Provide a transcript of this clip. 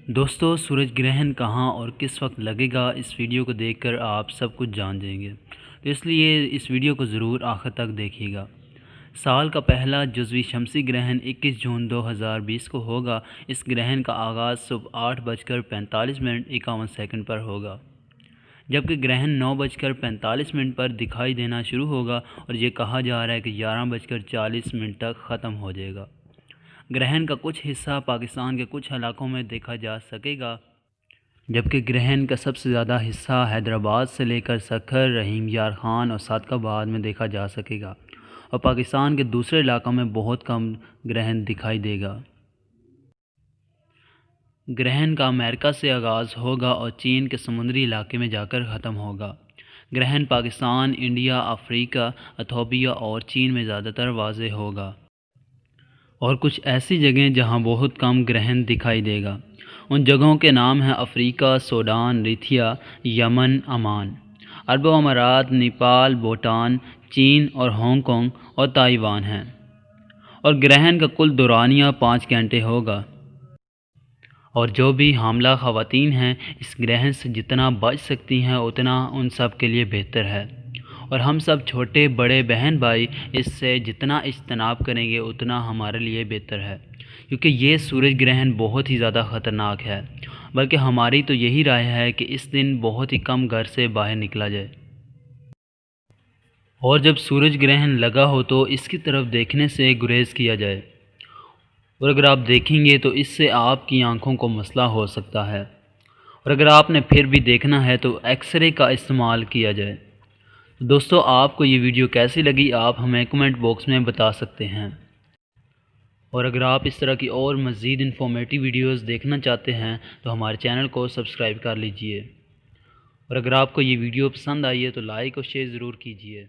دوستو سورج گرہن کہاں اور کس وقت لگے گا، اس ویڈیو کو دیکھ کر آپ سب کچھ جان جائیں گے، تو اس لیے اس ویڈیو کو ضرور آخر تک دیکھیے گا۔ سال کا پہلا جزوی شمسی گرہن 21 جون 2020 کو ہوگا۔ اس گرہن کا آغاز صبح 8:45 پر ہوگا، جبکہ گرہن 9:45 پر دکھائی دینا شروع ہوگا اور یہ کہا جا رہا ہے کہ 11:40 تک ختم ہو جائے گا۔ گرہن کا کچھ حصہ پاکستان کے کچھ علاقوں میں دیکھا جا سکے گا، جبکہ گرہن کا سب سے زیادہ حصہ حیدرآباد سے لے کر سکھر، رحیم یار خان اور صادق آباد میں دیکھا جا سکے گا، اور پاکستان کے دوسرے علاقوں میں بہت کم گرہن دکھائی دے گا۔ گرہن کا امریکہ سے آغاز ہوگا اور چین کے سمندری علاقے میں جا کر ختم ہوگا۔ گرہن پاکستان، انڈیا، افریقہ، ایتھوپیا اور چین میں زیادہ تر واضح ہوگا، اور کچھ ایسی جگہیں جہاں بہت کم گرہن دکھائی دے گا۔ ان جگہوں کے نام ہیں افریقہ، سوڈان، ریتھیا، یمن، عمان، عرب امارات، نیپال، بھوٹان، چین اور ہانگ کانگ اور تائیوان ہیں، اور گرہن کا کل دورانیہ 5 گھنٹے ہوگا۔ اور جو بھی حاملہ خواتین ہیں اس گرہن سے جتنا بچ سکتی ہیں اتنا ان سب کے لیے بہتر ہے، اور ہم سب چھوٹے بڑے بہن بھائی اس سے جتنا اجتناب کریں گے اتنا ہمارے لیے بہتر ہے، کیونکہ یہ سورج گرہن بہت ہی زیادہ خطرناک ہے۔ بلکہ ہماری تو یہی رائے ہے کہ اس دن بہت ہی کم گھر سے باہر نکلا جائے، اور جب سورج گرہن لگا ہو تو اس کی طرف دیکھنے سے گریز کیا جائے، اور اگر آپ دیکھیں گے تو اس سے آپ کی آنکھوں کو مسئلہ ہو سکتا ہے، اور اگر آپ نے پھر بھی دیکھنا ہے تو ایکس رے کا استعمال کیا جائے۔ دوستو آپ کو یہ ویڈیو کیسی لگی آپ ہمیں کمنٹ باکس میں بتا سکتے ہیں، اور اگر آپ اس طرح کی اور مزید انفارمیٹیو ویڈیوز دیکھنا چاہتے ہیں تو ہمارے چینل کو سبسکرائب کر لیجئے، اور اگر آپ کو یہ ویڈیو پسند آئی ہے تو لائک اور شیئر ضرور کیجئے۔